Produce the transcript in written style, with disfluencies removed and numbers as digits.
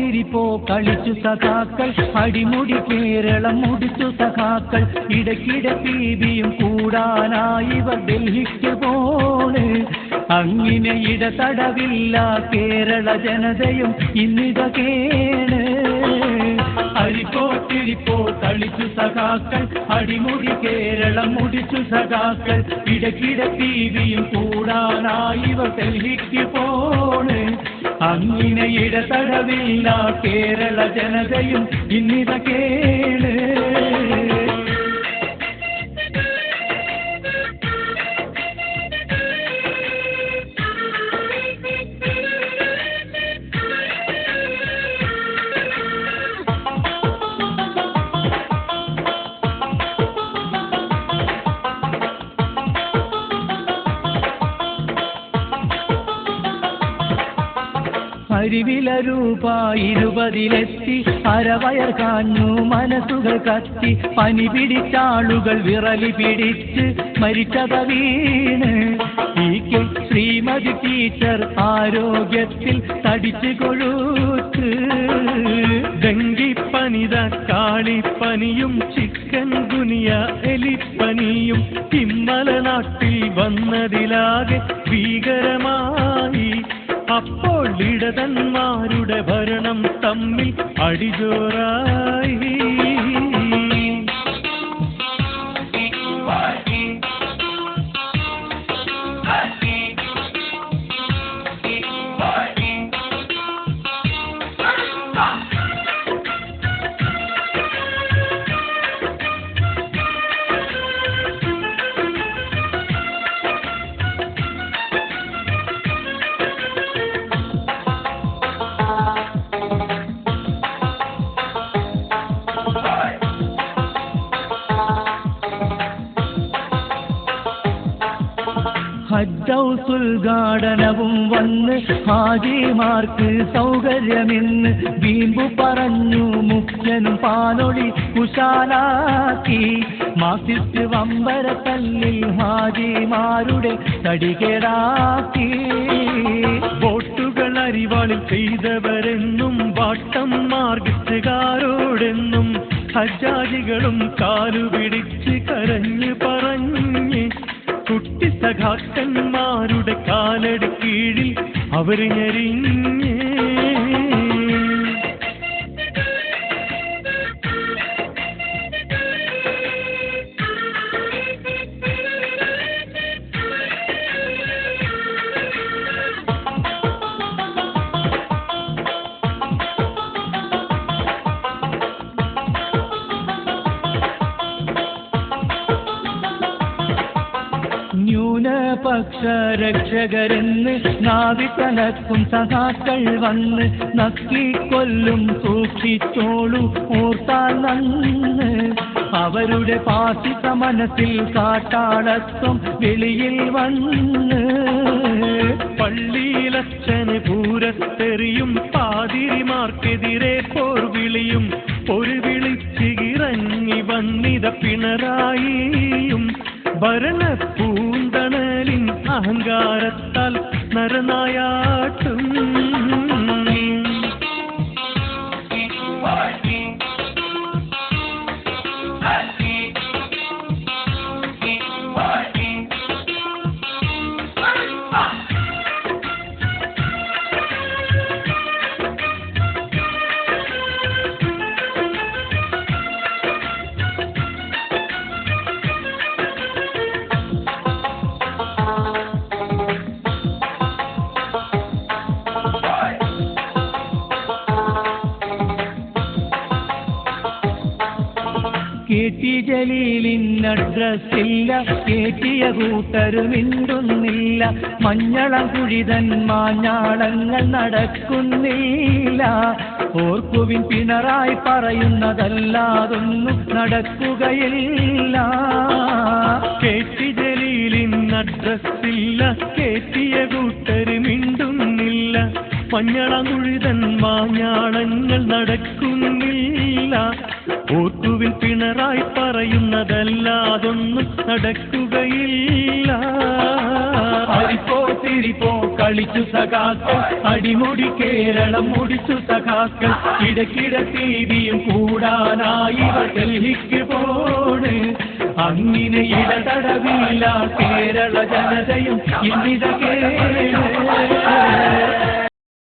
തിരിപ്പോ കളിച്ചു സഖാക്കൾ, അടിമുടി കേരളം മുടിച്ചു സഖാക്കൾ. ഇടയ്ക്കിടെ പീബിയും കൂടാനായി ഇവർ ഡൽഹിക്ക് പോണ്. അങ്ങനെ ഇടതടവില്ല കേരള ജനതയും ഇന്നിത കേണ്. അരിപ്പോ തിരിപ്പോ കളിച്ചു സഖാക്കൾ, അടിമുടി കേരളം മുടിച്ചു സഖാക്കൾ. ഇടയ്ക്കിടെ പീബിയും കൂടാനായി ഇവർ ഡൽഹിക്ക് പോണ്. അങ്ങനെ ഇടതടവില്ല കേരള ജനതയും ഇന്നിത കേണ്. അരിവില രൂപ 20 അരവയർ കാഞ്ഞു മനസ്സുകൾ കത്തി. പനി പിടിച്ചാളുകൾ വിറലി പിടിച്ച് മരിച്ചത വീണ്. ശ്രീമതി ടീച്ചർ ആരോഗ്യത്തിൽ തടിച്ചു കൊഴുത്ത്. ഡെങ്കിപ്പനിത കാളിപ്പനിയും ചിക്കൻ ഗുനിയ എലിപ്പനിയും ഇന്നല നാട്ടിൽ വന്നതിലാകെ ഭീകരമായി. അപ്പോൾ ഇടതന്മാരുടെ ഭരണം തമ്മിൽ അടിജോറായി. ഹജ്ജ് ഹൗസുൽ ഗാർഡനവും വന്ന് ഹാജിമാർക്ക് സൗകര്യമെന്ന് വീമ്പു പറഞ്ഞു മുഖ്യനും പാലൊളി കുശാലാക്കി. മാർക്സിസ്റ്റ് വമ്പരത്തല്ലിൽ ഹാജിമാരുടെ തടികേടാക്കി. വോട്ടുകൾ അരിവാളിൽ ചെയ്തവരെന്നും വാട്ടം മാർഗിച്ചുകാരോടെന്നും ഹജ്ജാജികളും കാലുപിടിച്ച് കരഞ്ഞു പറഞ്ഞ് കുട്ടി സഖാക്കന്മാരുടെ കാലടി കീഴിൽ അവർ ഞെരിഞ്ഞ്. ന്യൂനപക്ഷ രക്ഷകരെന്ന് നാവികലക്കും സഖാക്കൾ വന്ന് നക്കിക്കൊല്ലും സൂക്ഷിച്ചോളൂ ഓർത്താൽ നന്ന്. അവരുടെ പാസിത മനസ്സിൽ കാട്ടാളത്വം വെളിയിൽ വന്ന്. പള്ളിയിലച്ഛന് പൂരത്തെറിയും പാതിരിമാർക്കെതിരെ പോർവിളിയും ഒരു വിളിച്ചിറങ്ങി വന്നിത പിണറായിയും. ഭരണപൂന്തണലിൻ അഹങ്കാരത്താൽ നരനായാട്ടും. KT ജലീലിന് അഡ്രസ്സില്ല, കേറ്റിയ കൂട്ടര് മിണ്ടുന്നില്ല. മഞ്ഞളം കുഴിതൻ മാഞ്ഞാളങ്ങൾ നടക്കുന്നില്ല. ഓർക്കുവിൻ പിണറായി പറയുന്നതല്ലാതൊന്നും നടക്കുകയില്ല. KT ജലീലിന് അഡ്രസ്സില്ല, കേറ്റിയ കൂട്ടര് മിണ്ടുന്നില്ല. മഞ്ഞളം കുഴിതൻ മാഞ്ഞാളങ്ങൾ നടക്കുന്നില്ല. ഓർക്കുവിൻ പിണറായി പറയുന്നതല്ലാതൊന്നും നടക്കുകയില്ല. പോത്തിരിപ്പോ കളിച്ചു സഖാക്കൾ അടിമുടി കേരളം മുടിച്ചു സഖാക്കൾ ഇടയ്ക്കിട ടിവിയും കൂടാനായി ഡൽഹിക്ക് പോണ് അങ്ങനെ ഇടതടവില്ല കേരള ജനതയും ഇന്നിത കേള്